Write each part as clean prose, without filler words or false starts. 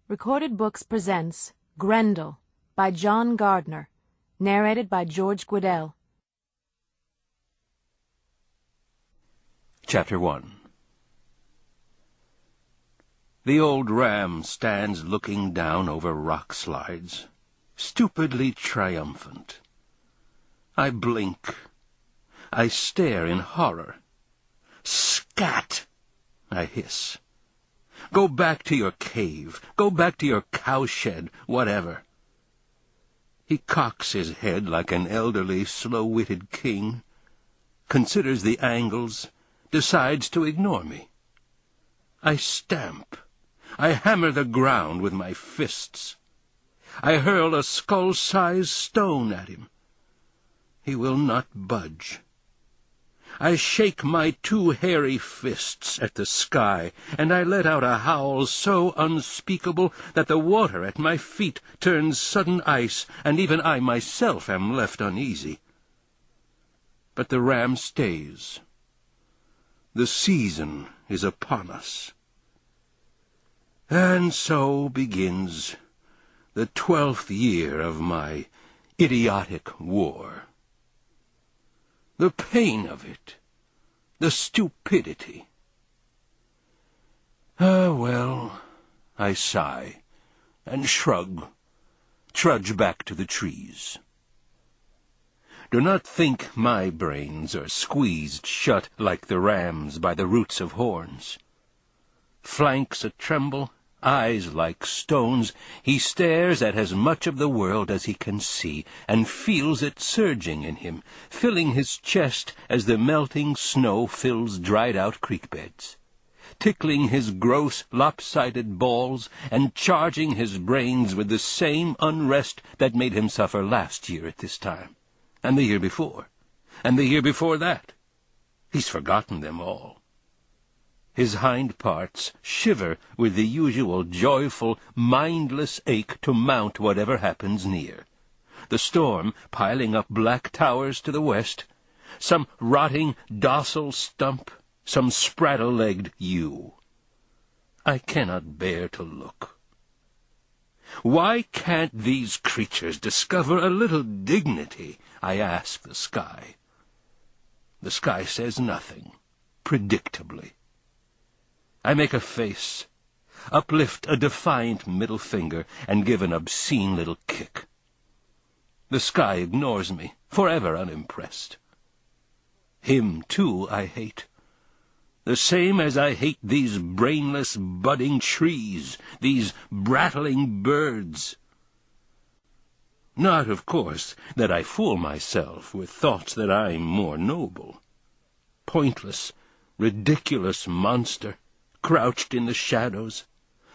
Recorded Books presents Grendel by John Gardner, narrated by George Guidall. Chapter 1. The old ram stands looking down over rock slides, stupidly triumphant. I blink. I stare in horror. "Scat!" I hiss. "Go back to your cave. Go back to your cowshed, whatever." He cocks his head like an elderly, slow-witted king, considers the angles, decides to ignore me. I stamp. I hammer the ground with my fists. I hurl a skull-sized stone at him. He will not budge. I shake my two hairy fists at the sky, and I let out a howl so unspeakable that the water at my feet turns sudden ice, and even I myself am left uneasy. But the ram stays. The season is upon us. And so begins the 12th year of my idiotic war. The pain of it, the stupidity. Well, I sigh and shrug, trudge back to the trees. Do not think my brains are squeezed shut like the ram's by the roots of horns. Flanks a-tremble, eyes like stones, he stares at as much of the world as he can see, and feels it surging in him, filling his chest as the melting snow fills dried-out creek beds, tickling his gross, lopsided balls, and charging his brains with the same unrest that made him suffer last year at this time, and the year before, and the year before that. He's forgotten them all. His hind parts shiver with the usual joyful, mindless ache to mount whatever happens near. The storm piling up black towers to the west, some rotting, docile stump, some spraddle-legged ewe. I cannot bear to look. Why can't these creatures discover a little dignity? I ask the sky. The sky says nothing, predictably. I make a face, uplift a defiant middle finger, and give an obscene little kick. The sky ignores me, forever unimpressed. Him, too, I hate. The same as I hate these brainless budding trees, these brattling birds. Not, of course, that I fool myself with thoughts that I'm more noble. Pointless, ridiculous monster, crouched in the shadows,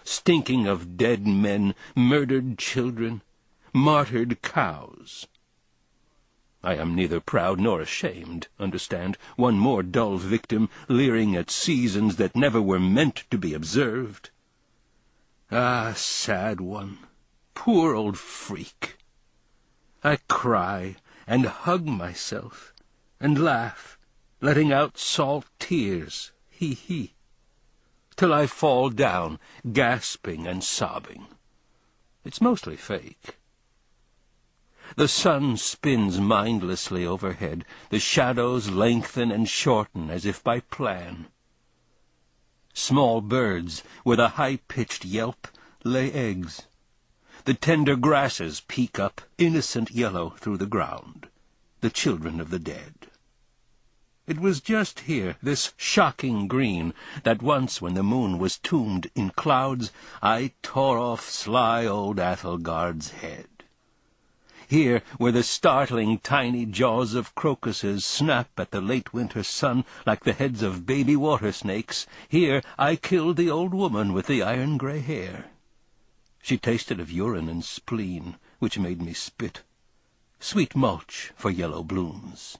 stinking of dead men, murdered children, martyred cows. I am neither proud nor ashamed, understand, one more dull victim, leering at seasons that never were meant to be observed. Ah, sad one, poor old freak. I cry and hug myself, and laugh, letting out salt tears, hee-hee, till I fall down, gasping and sobbing. It's mostly fake. The sun spins mindlessly overhead. The shadows lengthen and shorten as if by plan. Small birds, with a high-pitched yelp, lay eggs. The tender grasses peek up, innocent yellow through the ground, the children of the dead. It was just here, this shocking green, that once, when the moon was tombed in clouds, I tore off sly old Athelgard's head. Here, where the startling tiny jaws of crocuses snap at the late winter sun like the heads of baby water snakes, here I killed the old woman with the iron-gray hair. She tasted of urine and spleen, which made me spit. Sweet mulch for yellow blooms.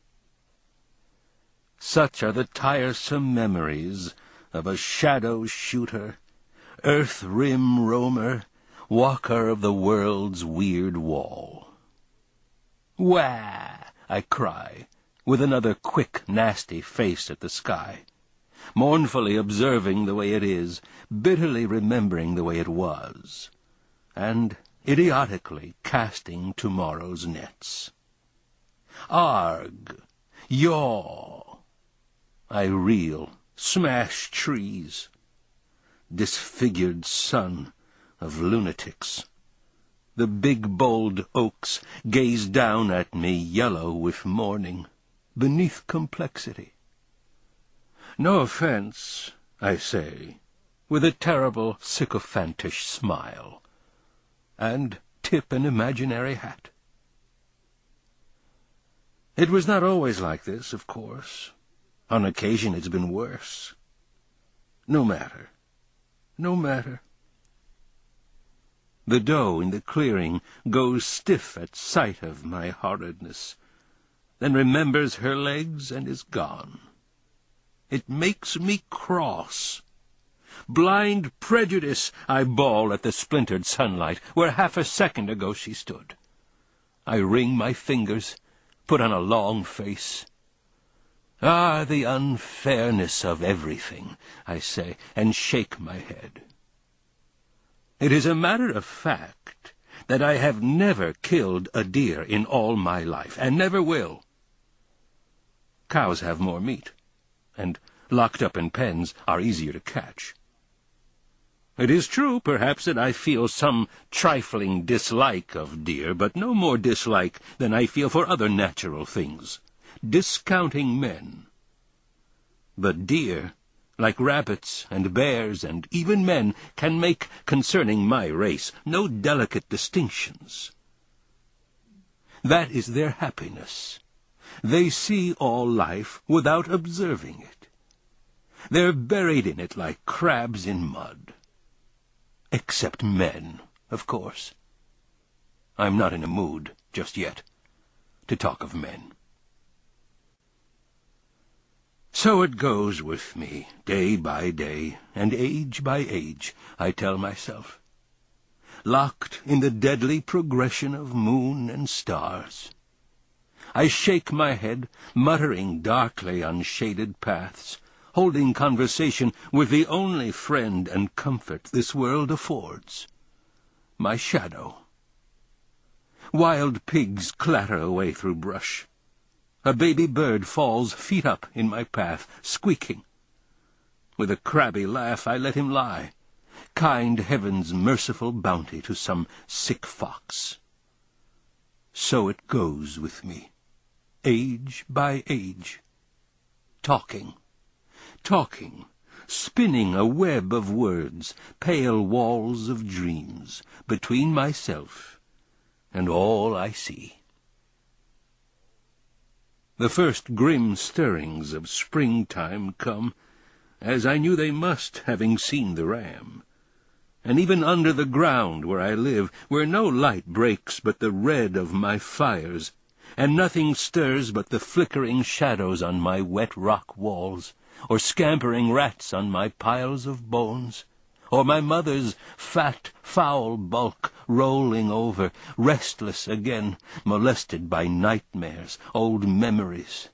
Such are the tiresome memories of a shadow-shooter, earth-rim roamer, walker of the world's weird wall. Wah! I cry, with another quick, nasty face at the sky, mournfully observing the way it is, bitterly remembering the way it was. and idiotically casting tomorrow's nets. Arg! Yaw! I reel, smash trees. Disfigured son of lunatics. The big bold oaks gaze down at me yellow with mourning, beneath complexity. No offense, I say, with a terrible sycophantish smile, and tip an imaginary hat. It was not always like this, of course. On occasion it's been worse. No matter. No matter. The doe in the clearing goes stiff at sight of my horridness, then remembers her legs and is gone. It makes me cross. Blind prejudice, I bawl at the splintered sunlight, where half a second ago she stood. I wring my fingers, put on a long face. Ah, the unfairness of everything, I say, and shake my head. It is a matter of fact that I have never killed a deer in all my life, and never will. Cows have more meat, and locked up in pens are easier to catch. It is true, perhaps, that I feel some trifling dislike of deer, but no more dislike than I feel for other natural things, discounting men. But deer, like rabbits and bears and even men, can make, concerning my race, no delicate distinctions. That is their happiness. They see all life without observing it. They're buried in it like crabs in mud. Except men, of course. I'm not in a mood, just yet, to talk of men. So it goes with me, day by day, and age by age, I tell myself, locked in the deadly progression of moon and stars. I shake my head, muttering darkly on shaded paths, holding conversation with the only friend and comfort this world affords, my shadow. Wild pigs clatter away through brush. A baby bird falls feet up in my path, squeaking. With a crabby laugh I let him lie, kind heaven's merciful bounty to some sick fox. So it goes with me, age by age, talking, spinning a web of words, pale walls of dreams, between myself and all I see. The first grim stirrings of springtime come, as I knew they must, having seen the ram. And even under the ground where I live, where no light breaks but the red of my fires, and nothing stirs but the flickering shadows on my wet rock walls, or scampering rats on my piles of bones, or my mother's fat, foul bulk rolling over, restless again, molested by nightmares, old memories.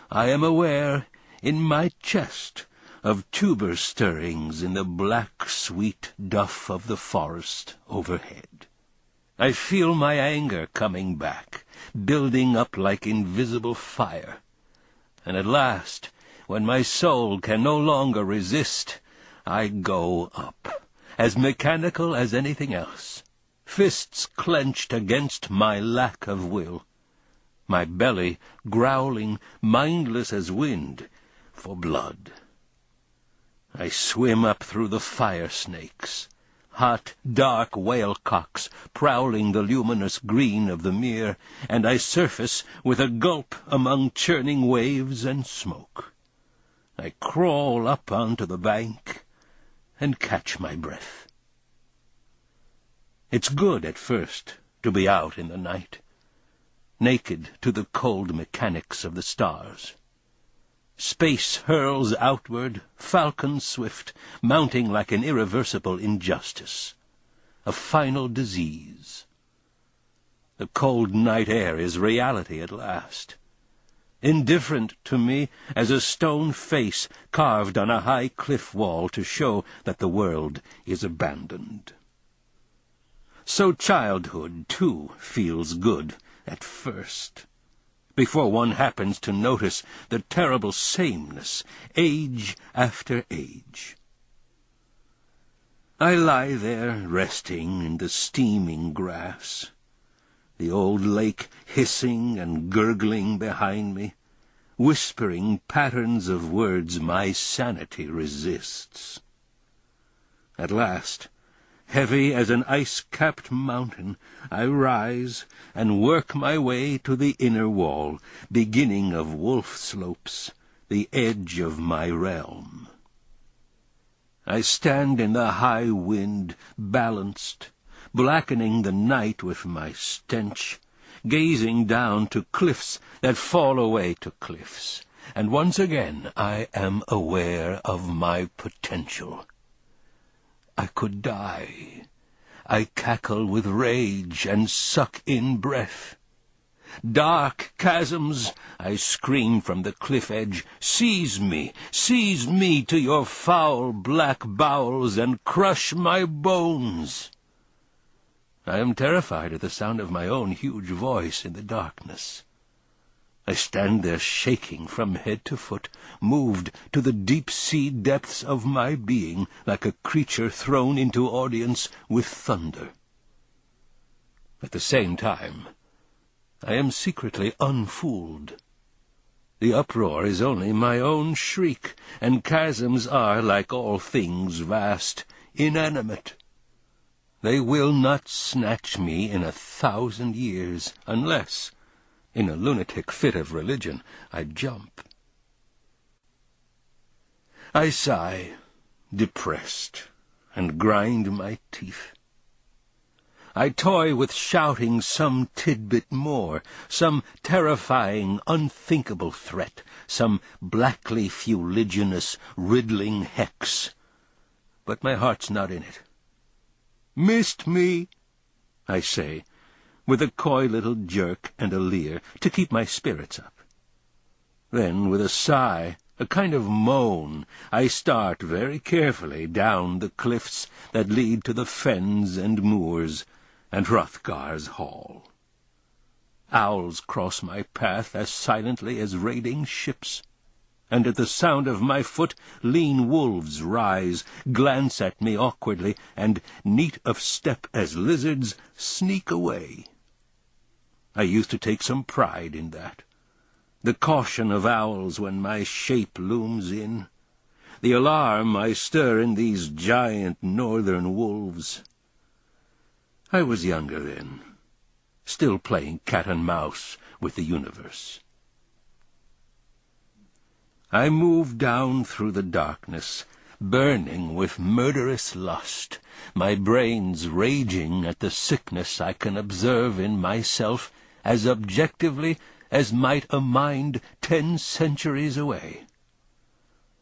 I am aware, in my chest, of tuber stirrings in the black, sweet duff of the forest overhead. I feel my anger coming back, building up like invisible fire. And at last, when my soul can no longer resist, I go up, as mechanical as anything else, fists clenched against my lack of will, my belly growling, mindless as wind, for blood. I swim up through the fire snakes, hot, dark whale-cocks prowling the luminous green of the mere, and I surface with a gulp among churning waves and smoke. I crawl up onto the bank and catch my breath. It's good at first to be out in the night, naked to the cold mechanics of the stars. Space hurls outward, falcon swift, mounting like an irreversible injustice, a final disease. The cold night air is reality at last, indifferent to me as a stone face carved on a high cliff wall to show that the world is abandoned. So childhood, too, feels good at first, before one happens to notice the terrible sameness, age after age. I lie there resting in the steaming grass, the old lake hissing and gurgling behind me, whispering patterns of words my sanity resists. At last, heavy as an ice-capped mountain, I rise and work my way to the inner wall, beginning of wolf slopes, the edge of my realm. I stand in the high wind, balanced, blackening the night with my stench, gazing down to cliffs that fall away to cliffs, and once again I am aware of my potential. I could die. I cackle with rage and suck in breath. Dark chasms, I scream from the cliff edge, seize me to your foul black bowels and crush my bones. I am terrified at the sound of my own huge voice in the darkness. I stand there shaking from head to foot, moved to the deep-sea depths of my being, like a creature thrown into audience with thunder. At the same time, I am secretly unfooled. The uproar is only my own shriek, and chasms are, like all things vast, inanimate. They will not snatch me in 1,000 years, unless, in a lunatic fit of religion, I jump. I sigh, depressed, and grind my teeth. I toy with shouting some tidbit more, some terrifying, unthinkable threat, some blackly fuliginous, riddling hex. But my heart's not in it. "Missed me," I say, with a coy little jerk and a leer, to keep my spirits up. Then, with a sigh, a kind of moan, I start very carefully down the cliffs that lead to the fens and moors, and Hrothgar's hall. Owls cross my path as silently as raiding ships, and at the sound of my foot lean wolves rise, glance at me awkwardly, and, neat of step as lizards, sneak away. I used to take some pride in that. The caution of owls when my shape looms in, the alarm I stir in these giant northern wolves. I was younger then, still playing cat and mouse with the universe. I move down through the darkness, burning with murderous lust, my brains raging at the sickness I can observe in myself as objectively as might a mind 10 centuries away.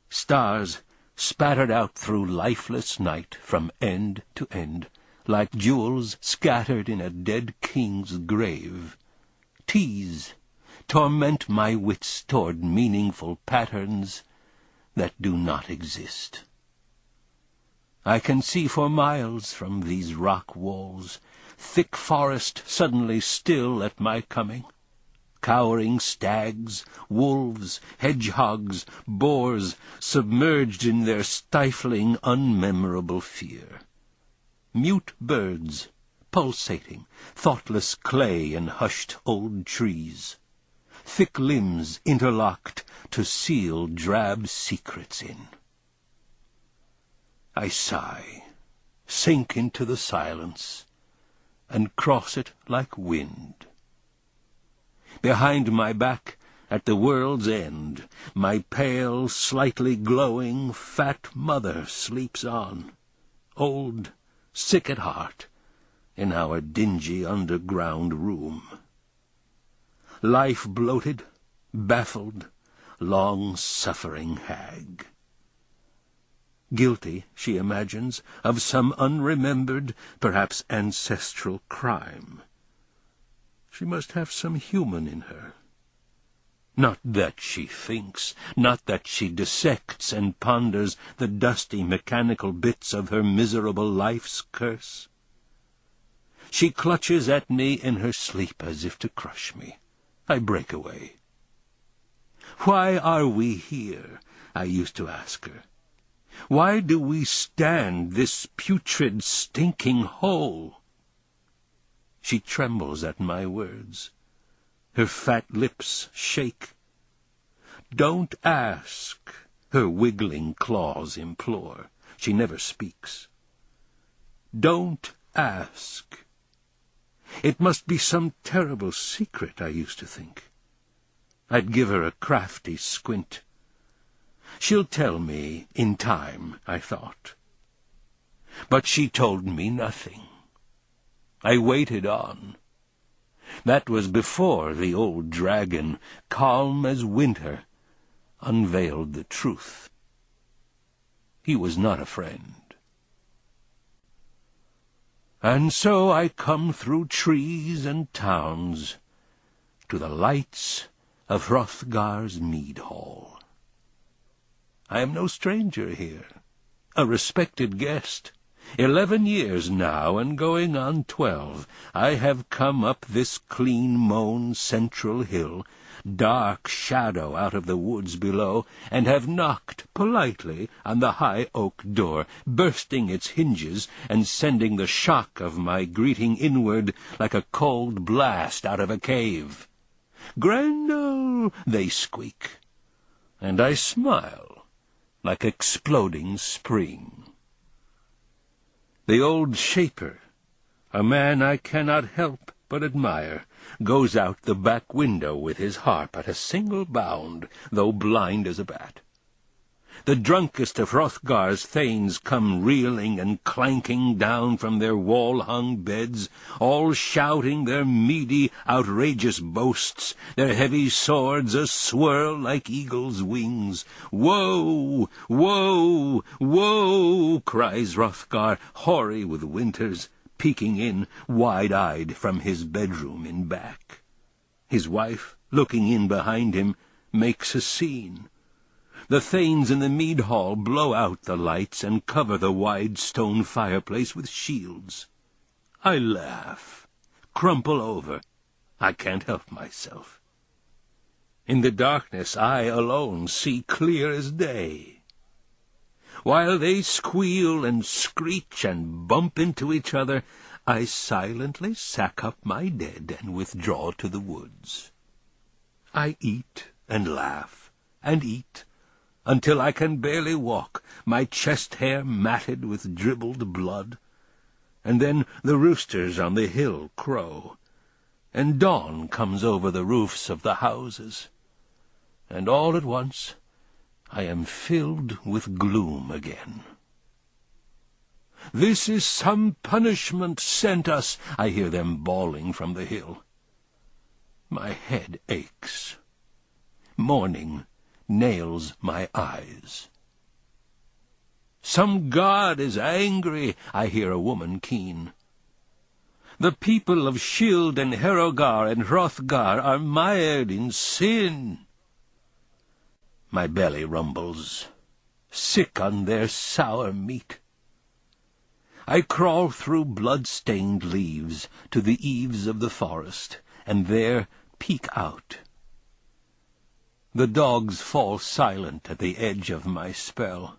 Stars spattered out through lifeless night from end to end, like jewels scattered in a dead king's grave, tease, torment my wits toward meaningful patterns that do not exist. I can see for miles from these rock walls, thick forest suddenly still at my coming, cowering stags, wolves, hedgehogs, boars, submerged in their stifling, unmemorable fear. Mute birds, pulsating, thoughtless clay in hushed old trees, thick limbs interlocked to seal drab secrets in. I sigh, sink into the silence, and cross it like wind. Behind my back, at the world's end, my pale, slightly glowing, fat mother sleeps on, old, sick at heart, in our dingy underground room. Life-bloated, baffled, long-suffering hag. Guilty, she imagines, of some unremembered, perhaps ancestral crime. She must have some human in her. Not that she thinks, not that she dissects and ponders the dusty mechanical bits of her miserable life's curse. She clutches at me in her sleep as if to crush me. I break away. "Why are we here?" I used to ask her. "Why do we stand this putrid, stinking hole?" She trembles at my words. Her fat lips shake. "Don't ask," her wiggling claws implore. She never speaks. "Don't ask." It must be some terrible secret, I used to think. I'd give her a crafty squint. She'll tell me in time, I thought. But she told me nothing. I waited on. That was before the old dragon, calm as winter, unveiled the truth. He was not a friend. And so I come through trees and towns to the lights of Hrothgar's mead hall. I am no stranger here, a respected guest. 11 years now, and going on 12, I have come up this clean-mown central hill, dark shadow out of the woods below, and have knocked politely on the high oak door, bursting its hinges and sending the shock of my greeting inward like a cold blast out of a cave. "Grendel!" they squeak, and I smile like exploding spring. The old shaper, a man I cannot help but admire, goes out the back window with his harp at a single bound, though blind as a bat. The drunkest of Hrothgar's thanes come reeling and clanking down from their wall-hung beds, all shouting their meaty, outrageous boasts, their heavy swords a-swirl like eagles' wings. "Woe! Woe! Woe!" cries Hrothgar, hoary with winters, peeking in, wide-eyed, from his bedroom in back. His wife, looking in behind him, makes a scene. The thanes in the mead hall blow out the lights and cover the wide stone fireplace with shields. I laugh, crumple over. I can't help myself. In the darkness I alone see clear as day. While they squeal and screech and bump into each other, I silently sack up my dead and withdraw to the woods. I eat and laugh and eat, until I can barely walk, my chest hair matted with dribbled blood. And then the roosters on the hill crow, and dawn comes over the roofs of the houses, and all at once I am filled with gloom again. "This is some punishment sent us," I hear them bawling from the hill. My head aches. Morning nails my eyes. "Some god is angry," I hear a woman keen. "The people of Shield and Herogar and Hrothgar are mired in sin." My belly rumbles, sick on their sour meat. I crawl through blood-stained leaves to the eaves of the forest, and there peek out. The dogs fall silent at the edge of my spell,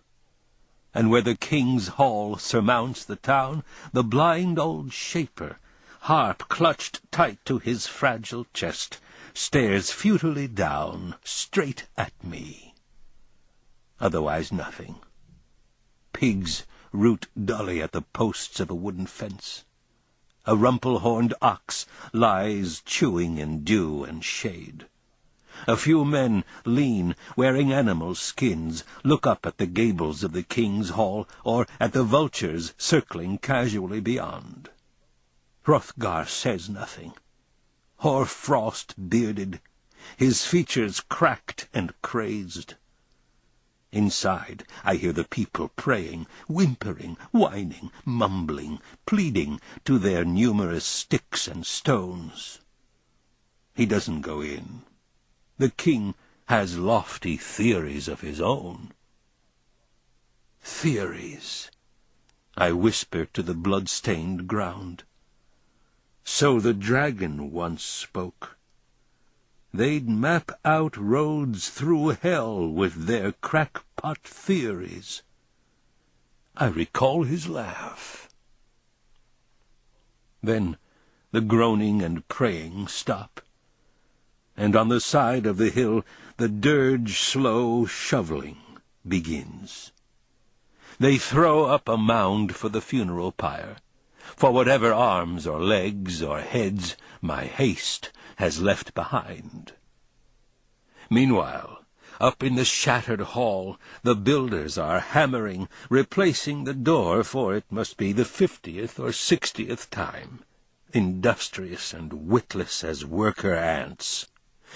and where the king's hall surmounts the town, the blind old shaper, harp clutched tight to his fragile chest, stares futilely down, straight at me. Otherwise nothing. Pigs root dully at the posts of a wooden fence. A rumple-horned ox lies chewing in dew and shade. A few men, lean, wearing animal skins, look up at the gables of the king's hall, or at the vultures circling casually beyond. Hrothgar says nothing. Hoar-frost-bearded, his features cracked and crazed. Inside I hear the people praying, whimpering, whining, mumbling, pleading to their numerous sticks and stones. He doesn't go in. The king has lofty theories of his own. Theories, I whisper to the blood-stained ground. So the dragon once spoke. They'd map out roads through hell with their crackpot theories. I recall his laugh. Then the groaning and praying stop, and on the side of the hill the dirge slow shoveling begins. They throw up a mound for the funeral pyre, for whatever arms or legs or heads my haste has left behind. Meanwhile, up in the shattered hall, the builders are hammering, replacing the door, for it must be the 50th or 60th time, industrious and witless as worker ants,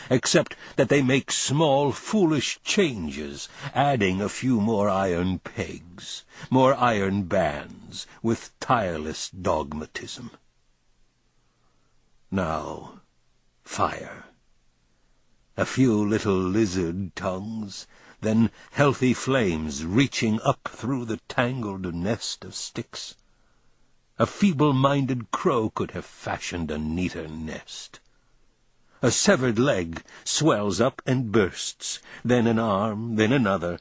except that they make small, foolish changes, adding a few more iron pegs, more iron bands, with tireless dogmatism. Now, fire. A few little lizard tongues, then healthy flames reaching up through the tangled nest of sticks. A feeble-minded crow could have fashioned a neater nest. A severed leg swells up and bursts, then an arm, then another,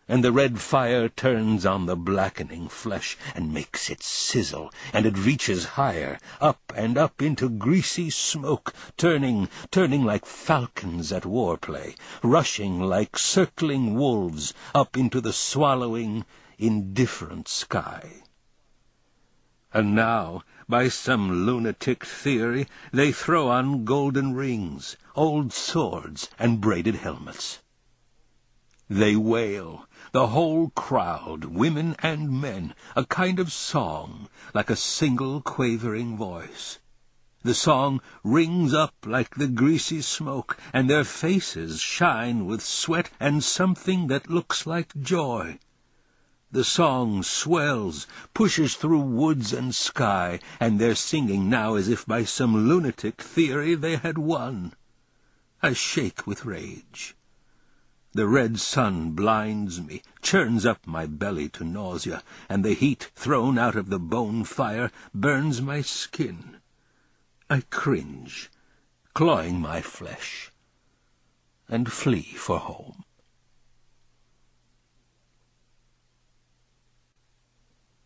and the red fire turns on the blackening flesh and makes it sizzle, and it reaches higher, up and up into greasy smoke, turning like falcons at war play, rushing like circling wolves up into the swallowing, indifferent sky. And now, by some lunatic theory, they throw on golden rings, old swords, and braided helmets. They wail, the whole crowd, women and men, a kind of song, like a single quavering voice. The song rings up like the greasy smoke, and their faces shine with sweat and something that looks like joy. The song swells, pushes through woods and sky, and they're singing now as if by some lunatic theory they had won. I shake with rage. The red sun blinds me, churns up my belly to nausea, and the heat thrown out of the bone fire burns my skin. I cringe, clawing my flesh, and flee for home.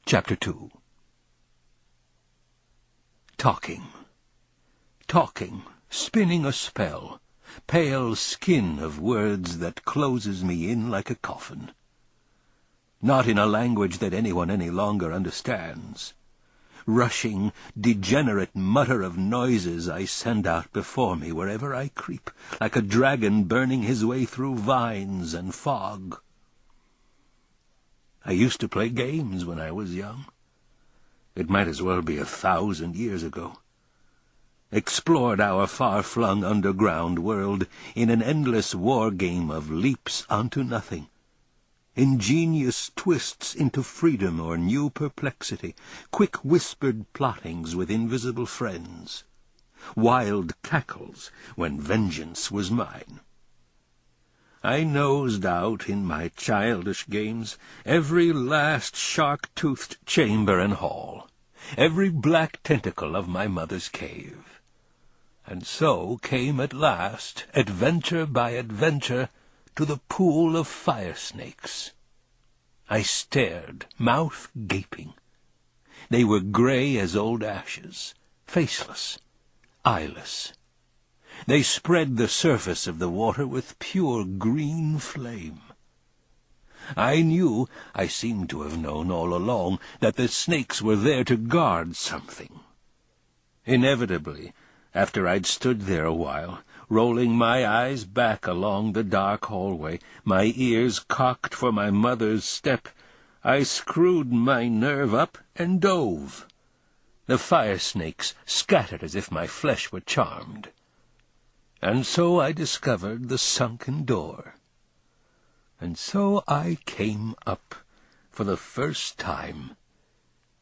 Chapter 2. Talking, spinning a spell, pale skin of words that closes me in like a coffin. Not in a language that anyone any longer understands. Rushing, degenerate mutter of noises I send out before me wherever I creep, like a dragon burning his way through vines and fog. I used to play games when I was young. It might as well be 1,000 years ago. Explored our far-flung underground world in an endless war game of leaps onto nothing. Ingenious twists into freedom or new perplexity, quick whispered plottings with invisible friends, wild cackles when vengeance was mine. I nosed out in my childish games every last shark-toothed chamber and hall, every black tentacle of my mother's cave. And so came at last, adventure by adventure, to the pool of fire snakes. I stared, mouth gaping. They were grey as old ashes, faceless, eyeless. They spread the surface of the water with pure green flame. I knew, I seemed to have known all along, that the snakes were there to guard something. Inevitably, after I'd stood there a while, rolling my eyes back along the dark hallway, my ears cocked for my mother's step, I screwed my nerve up and dove. The fire snakes scattered as if my flesh were charmed. And so I discovered the sunken door. And so I came up, for the first time,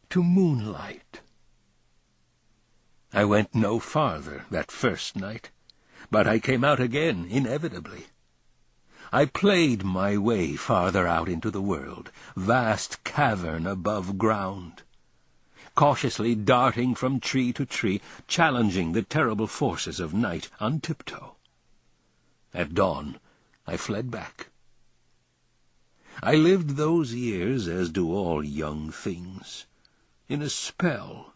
to moonlight. I went no farther that first night, but I came out again, inevitably. I played my way farther out into the world, vast cavern above ground. cautiously darting from tree to tree, challenging the terrible forces of night on tiptoe. At dawn, I fled back. I lived those years, as do all young things, in a spell,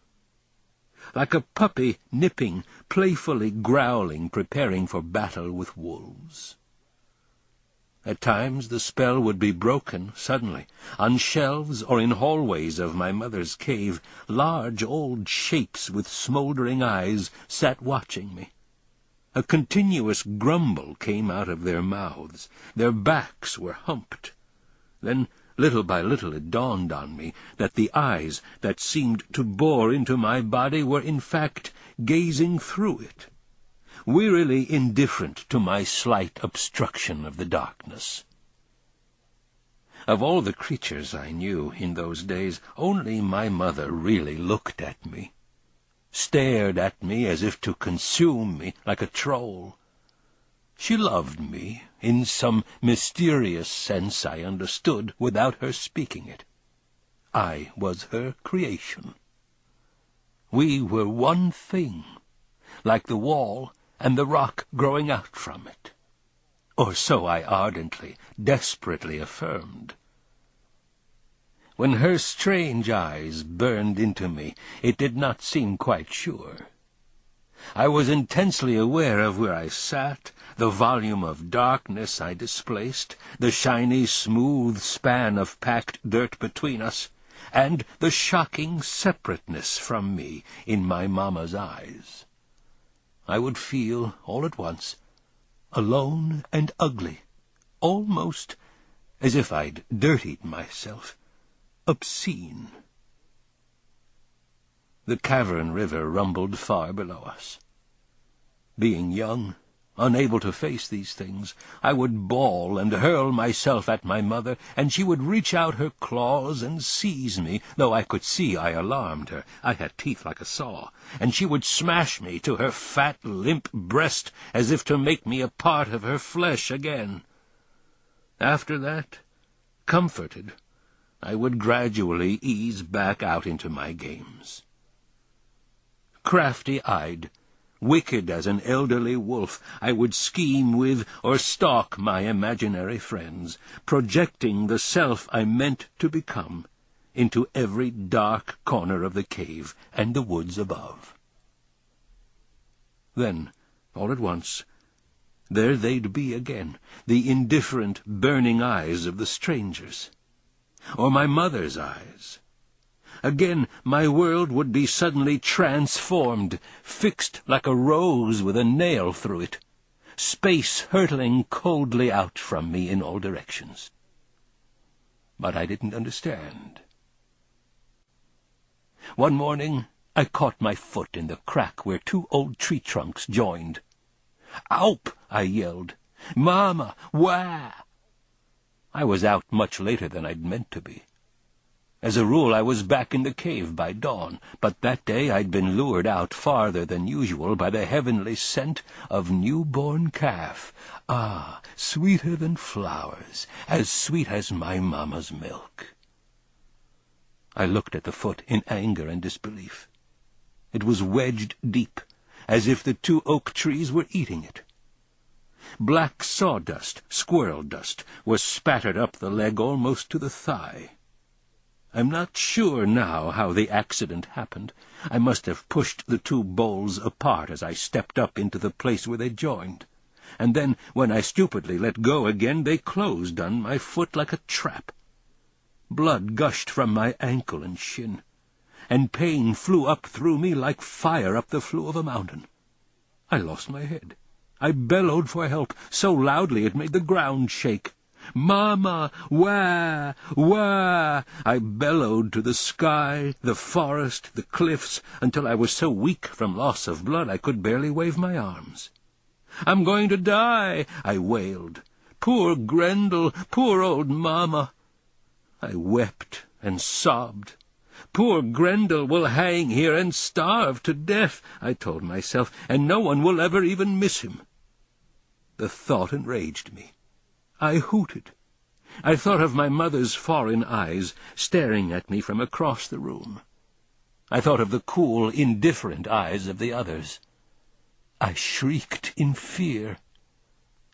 like a puppy nipping, playfully growling, preparing for battle with wolves. At times the spell would be broken suddenly. On shelves or in hallways of my mother's cave, large old shapes with smouldering eyes sat watching me. A continuous grumble came out of their mouths. Their backs were humped. Then, little by little, it dawned on me that the eyes that seemed to bore into my body were in fact gazing through it, wearily indifferent to my slight obstruction of the darkness. Of all the creatures I knew in those days, only my mother really looked at me, stared at me as if to consume me like a troll. She loved me in some mysterious sense I understood without her speaking it. I was her creation. We were one thing, like the wall and the rock growing out from it. Or so I ardently, desperately affirmed. When her strange eyes burned into me, it did not seem quite sure. I was intensely aware of where I sat, the volume of darkness I displaced, the shiny, smooth span of packed dirt between us, and the shocking separateness from me in my mamma's eyes. I would feel, all at once, alone and ugly, almost as if I'd dirtied myself, obscene. The cavern river rumbled far below us. Being young, unable to face these things, I would bawl and hurl myself at my mother, and she would reach out her claws and seize me, though I could see I alarmed her. I had teeth like a saw, and she would smash me to her fat, limp breast as if to make me a part of her flesh again. After that, comforted, I would gradually ease back out into my games. Crafty-eyed, wicked as an elderly wolf, I would scheme with or stalk my imaginary friends, projecting the self I meant to become into every dark corner of the cave and the woods above. Then, all at once, there they'd be again, the indifferent, burning eyes of the strangers, or my mother's eyes. Again my world would be suddenly transformed, fixed like a rose with a nail through it, space hurtling coldly out from me in all directions. But I didn't understand. One morning I caught my foot in the crack where two old tree trunks joined. "Aup!" I yelled. "Mama! Wah!" I was out much later than I'd meant to be. As a rule, I was back in the cave by dawn, but that day I'd been lured out farther than usual by the heavenly scent of newborn calf. Ah, sweeter than flowers, as sweet as my mamma's milk. I looked at the foot in anger and disbelief. It was wedged deep, as if the two oak trees were eating it. Black sawdust, squirrel dust, was spattered up the leg almost to the thigh. I'm not sure now how the accident happened. I must have pushed the two boles apart as I stepped up into the place where they joined. And then, when I stupidly let go again, they closed on my foot like a trap. Blood gushed from my ankle and shin, and pain flew up through me like fire up the flue of a mountain. I lost my head. I bellowed for help, so loudly it made the ground shake. "Mama! Wah! Wah!" I bellowed to the sky, the forest, the cliffs, until I was so weak from loss of blood I could barely wave my arms. "I'm going to die!" I wailed. "Poor Grendel! Poor old Mama!" I wept and sobbed. "Poor Grendel will hang here and starve to death," I told myself, "and no one will ever even miss him." The thought enraged me. I hooted. I thought of my mother's foreign eyes staring at me from across the room. I thought of the cool, indifferent eyes of the others. I shrieked in fear.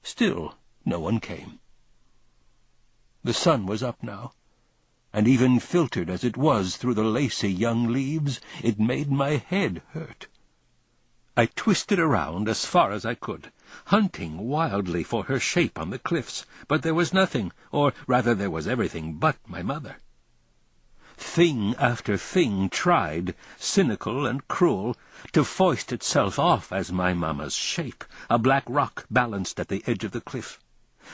Still no one came. The sun was up now, and even filtered as it was through the lacy young leaves, it made my head hurt. I twisted around as far as I could, hunting wildly for her shape on the cliffs, but there was nothing, or rather there was everything but my mother. Thing after thing tried, cynical and cruel, to foist itself off as my mamma's shape, a black rock balanced at the edge of the cliff,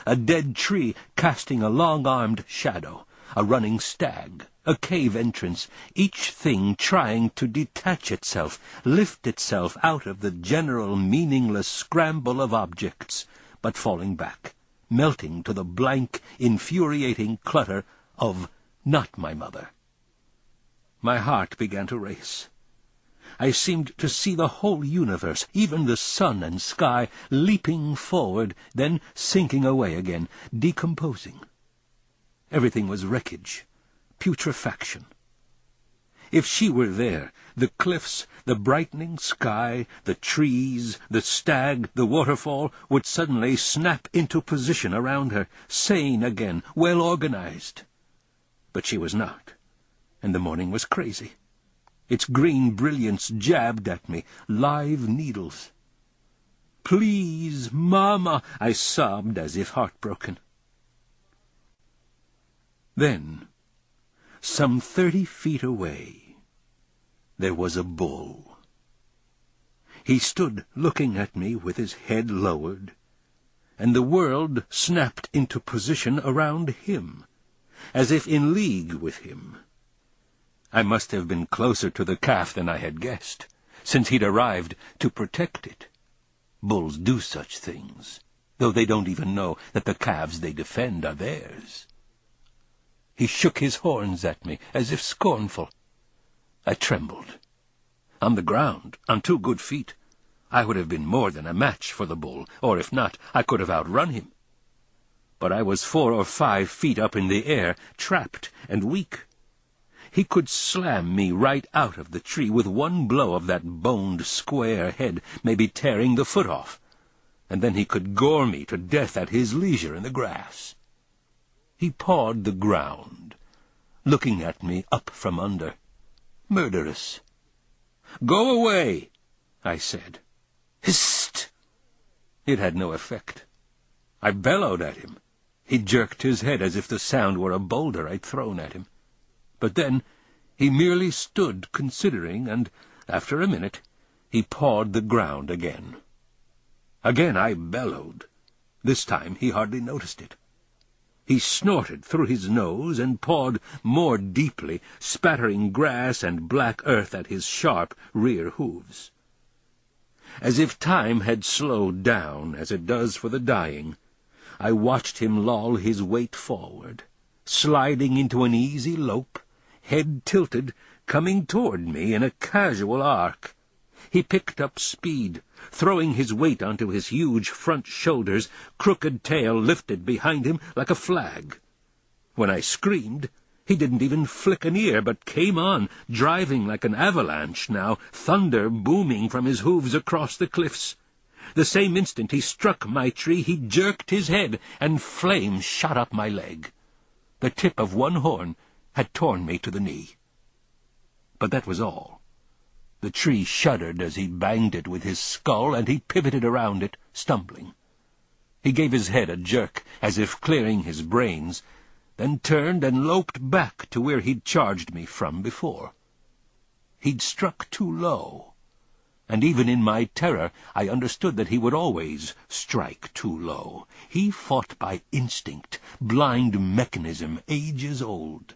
a dead tree casting a long-armed shadow, a running stag, a cave entrance, each thing trying to detach itself, lift itself out of the general meaningless scramble of objects, but falling back, melting to the blank, infuriating clutter of not my mother. My heart began to race. I seemed to see the whole universe, even the sun and sky, leaping forward, then sinking away again, decomposing. Everything was wreckage, putrefaction. If she were there, the cliffs, the brightening sky, the trees, the stag, the waterfall would suddenly snap into position around her, sane again, well organized. But she was not, and the morning was crazy. Its green brilliance jabbed at me, live needles. "Please, Mama," I sobbed as if heartbroken. Then, some 30 feet away, there was a bull. He stood looking at me with his head lowered, and the world snapped into position around him, as if in league with him. I must have been closer to the calf than I had guessed, since he'd arrived to protect it. Bulls do such things, though they don't even know that the calves they defend are theirs. He shook his horns at me, as if scornful. I trembled. On the ground, on 2 good feet, I would have been more than a match for the bull, or if not, I could have outrun him. But I was 4 or 5 feet up in the air, trapped and weak. He could slam me right out of the tree with one blow of that boned, square head, maybe tearing the foot off, and then he could gore me to death at his leisure in the grass. He pawed the ground, looking at me up from under, murderous. "Go away," I said. "Hist!" It had no effect. I bellowed at him. He jerked his head as if the sound were a boulder I'd thrown at him. But then he merely stood considering, and after a minute he pawed the ground again. Again I bellowed. This time he hardly noticed it. He snorted through his nose and pawed more deeply, spattering grass and black earth at his sharp rear hooves. As if time had slowed down, as it does for the dying, I watched him loll his weight forward, sliding into an easy lope, head tilted, coming toward me in a casual arc. He picked up speed, throwing his weight onto his huge front shoulders, crooked tail lifted behind him like a flag. When I screamed, he didn't even flick an ear, but came on, driving like an avalanche now, thunder booming from his hooves across the cliffs. The same instant he struck my tree, he jerked his head, and flames shot up my leg. The tip of one horn had torn me to the knee. But that was all. The tree shuddered as he banged it with his skull, and he pivoted around it, stumbling. He gave his head a jerk, as if clearing his brains, then turned and loped back to where he'd charged me from before. He'd struck too low, and even in my terror I understood that he would always strike too low. He fought by instinct, blind mechanism, ages old.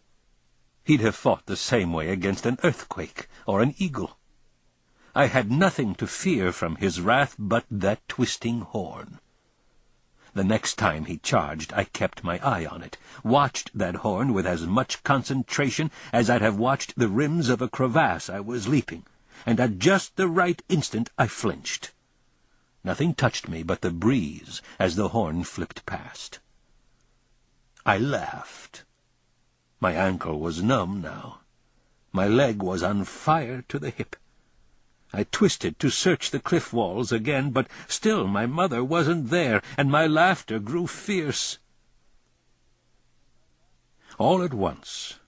He'd have fought the same way against an earthquake or an eagle. I had nothing to fear from his wrath but that twisting horn. The next time he charged, I kept my eye on it, watched that horn with as much concentration as I'd have watched the rims of a crevasse I was leaping, and at just the right instant I flinched. Nothing touched me but the breeze as the horn flipped past. I laughed. My ankle was numb now. My leg was on fire to the hip. I twisted to search the cliff walls again, but still my mother wasn't there, and my laughter grew fierce. All at once,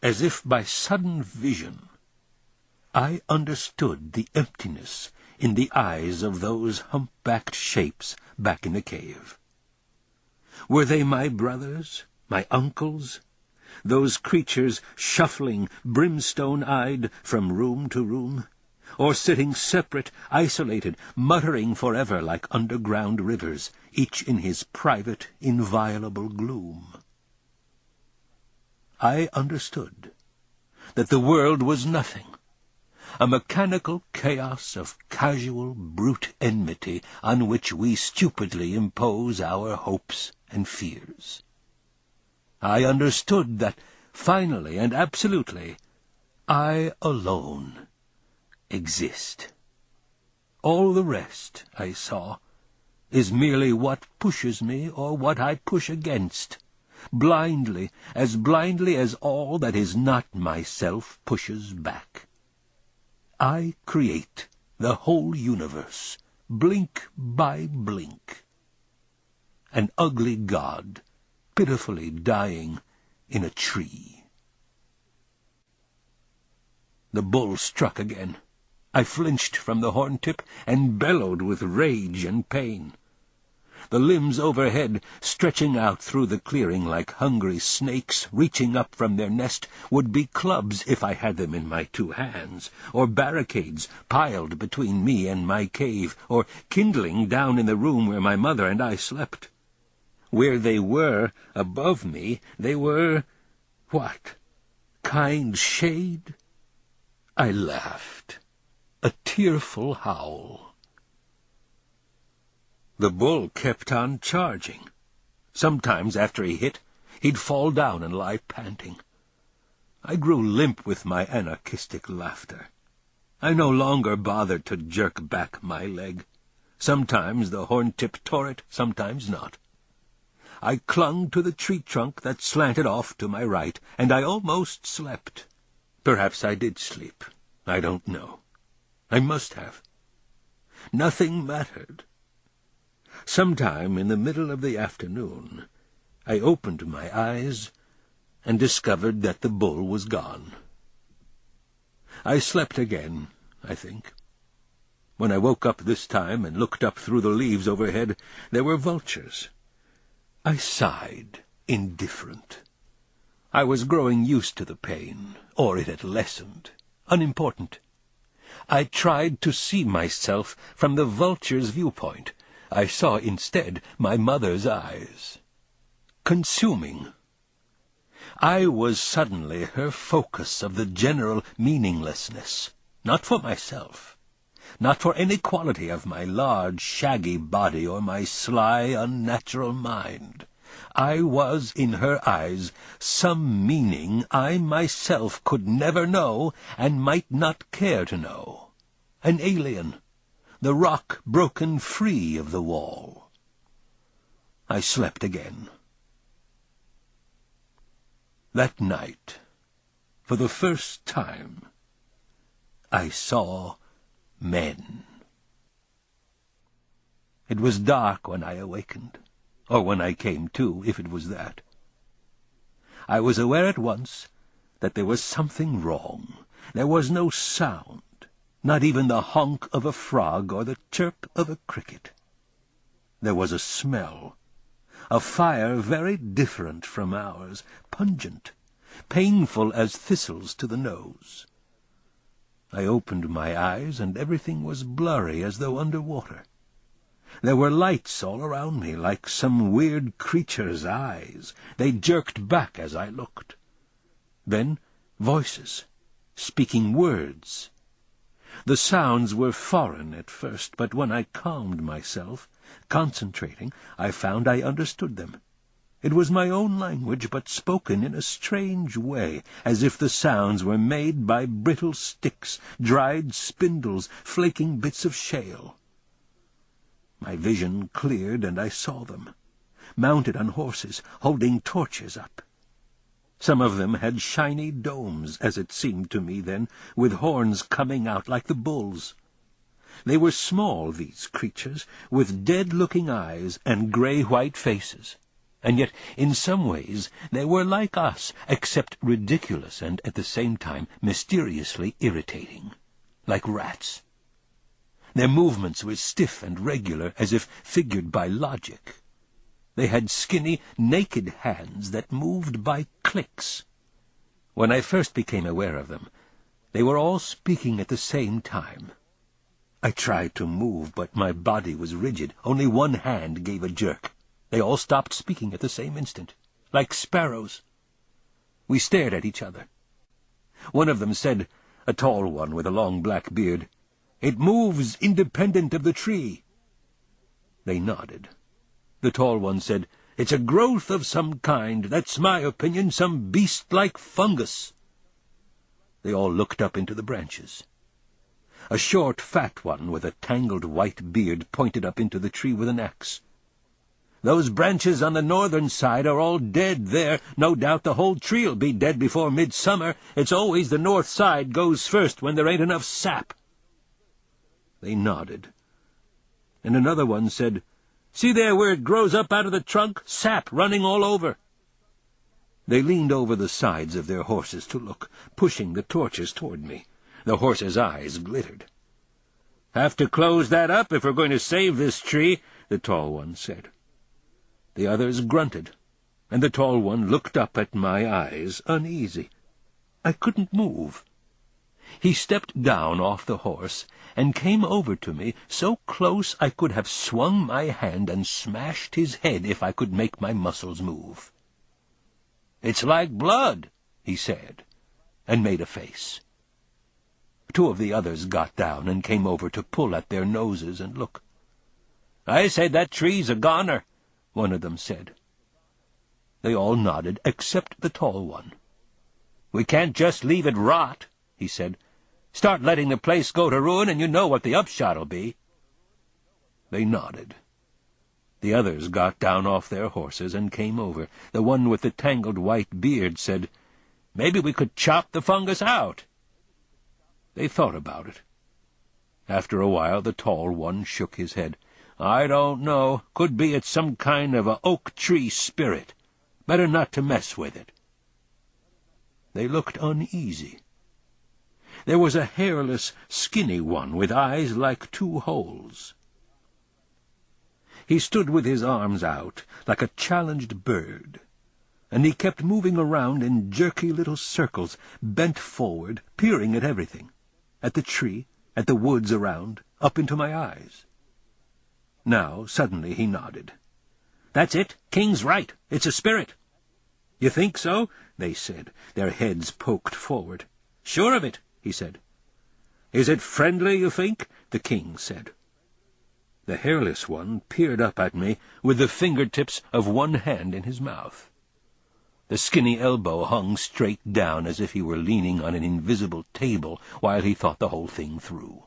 as if by sudden vision, I understood the emptiness in the eyes of those hump-backed shapes back in the cave. Were they my brothers, my uncles, those creatures shuffling, brimstone-eyed, from room to room, or sitting separate, isolated, muttering forever like underground rivers, each in his private, inviolable gloom? I understood that the world was nothing, a mechanical chaos of casual, brute enmity on which we stupidly impose our hopes and fears. I understood that, finally and absolutely, I alone exist. All the rest, I saw, is merely what pushes me or what I push against, blindly as all that is not myself pushes back. I create the whole universe, blink by blink. An ugly god, pitifully dying in a tree. The bull struck again. I flinched from the horn-tip and bellowed with rage and pain. The limbs overhead, stretching out through the clearing like hungry snakes reaching up from their nest, would be clubs if I had them in my 2 hands, or barricades piled between me and my cave, or kindling down in the room where my mother and I slept. Where they were, above me, they were, what, kind shade? I laughed, a tearful howl. The bull kept on charging. Sometimes, after he hit, he'd fall down and lie panting. I grew limp with my anarchistic laughter. I no longer bothered to jerk back my leg. Sometimes the horn-tip tore it, sometimes not. I clung to the tree trunk that slanted off to my right, and I almost slept. Perhaps I did sleep. I don't know. I must have. Nothing mattered. Sometime in the middle of the afternoon, I opened my eyes and discovered that the bull was gone. I slept again, I think. When I woke up this time and looked up through the leaves overhead, there were vultures. I sighed, indifferent. I was growing used to the pain, or it had lessened. Unimportant. I tried to see myself from the vulture's viewpoint. I saw instead my mother's eyes. Consuming. I was suddenly her focus of the general meaninglessness, not for myself, not for any quality of my large, shaggy body or my sly, unnatural mind. I was, in her eyes, some meaning I myself could never know and might not care to know. An alien, the rock broken free of the wall. I slept again. That night, for the first time, I saw men. It was dark when I awakened, or when I came to, if it was that. I was aware at once that there was something wrong. There was no sound, not even the honk of a frog or the chirp of a cricket. There was a smell, a fire very different from ours, pungent, painful as thistles to the nose. I opened my eyes, and everything was blurry as though under water. There were lights all around me, like some weird creature's eyes. They jerked back as I looked. Then voices, speaking words. The sounds were foreign at first, but when I calmed myself, concentrating, I found I understood them. It was my own language, but spoken in a strange way, as if the sounds were made by brittle sticks, dried spindles, flaking bits of shale. My vision cleared, and I saw them, mounted on horses, holding torches up. Some of them had shiny domes, as it seemed to me then, with horns coming out like the bull's. They were small, these creatures, with dead-looking eyes and grey-white faces, and yet in some ways they were like us, except ridiculous and at the same time mysteriously irritating, like rats. Their movements were stiff and regular, as if figured by logic. They had skinny, naked hands that moved by clicks. When I first became aware of them, they were all speaking at the same time. I tried to move, but my body was rigid. Only one hand gave a jerk. They all stopped speaking at the same instant, like sparrows. We stared at each other. One of them said, a tall one with a long black beard, "It moves independent of the tree." They nodded. The tall one said, "It's a growth of some kind. That's my opinion, some beast-like fungus." They all looked up into the branches. A short, fat one with a tangled white beard pointed up into the tree with an axe. "Those branches on the northern side are all dead there. No doubt the whole tree'll be dead before midsummer. It's always the north side goes first when there ain't enough sap." They nodded. And another one said, "See there where it grows up out of the trunk? Sap running all over." They leaned over the sides of their horses to look, pushing the torches toward me. The horses' eyes glittered. "Have to close that up if we're going to save this tree," the tall one said. The others grunted, and the tall one looked up at my eyes, uneasy. I couldn't move. He stepped down off the horse and came over to me so close I could have swung my hand and smashed his head if I could make my muscles move. "It's like blood," he said, and made a face. Two of the others got down and came over to pull at their noses and look. "I say that tree's a goner," one of them said. They all nodded, except the tall one. "We can't just leave it rot," he said. "Start letting the place go to ruin, and you know what the upshot'll be." They nodded. The others got down off their horses and came over. The one with the tangled white beard said, "Maybe we could chop the fungus out." They thought about it. After a while the tall one shook his head. "I don't know. Could be it's some kind of a oak tree spirit. Better not to mess with it." They looked uneasy. There was a hairless, skinny one with eyes like two holes. He stood with his arms out, like a challenged bird, and he kept moving around in jerky little circles, bent forward, peering at everything, at the tree, at the woods around, up into my eyes. Now, suddenly, he nodded. "That's it. King's right. It's a spirit." "You think so?" they said, their heads poked forward. "Sure of it," he said. "Is it friendly, you think?" the king said. The hairless one peered up at me with the fingertips of one hand in his mouth. The skinny elbow hung straight down as if he were leaning on an invisible table while he thought the whole thing through.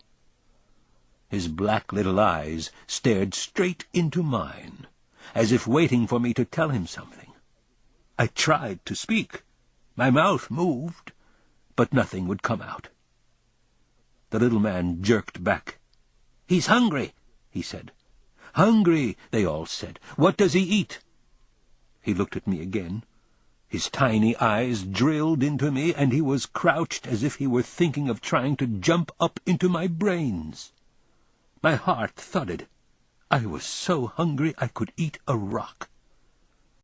His black little eyes stared straight into mine, as if waiting for me to tell him something. I tried to speak. My mouth moved, but nothing would come out. The little man jerked back. "He's hungry," he said. "Hungry," they all said. "What does he eat?" He looked at me again. His tiny eyes drilled into me, and he was crouched as if he were thinking of trying to jump up into my brains. My heart thudded. I was so hungry I could eat a rock.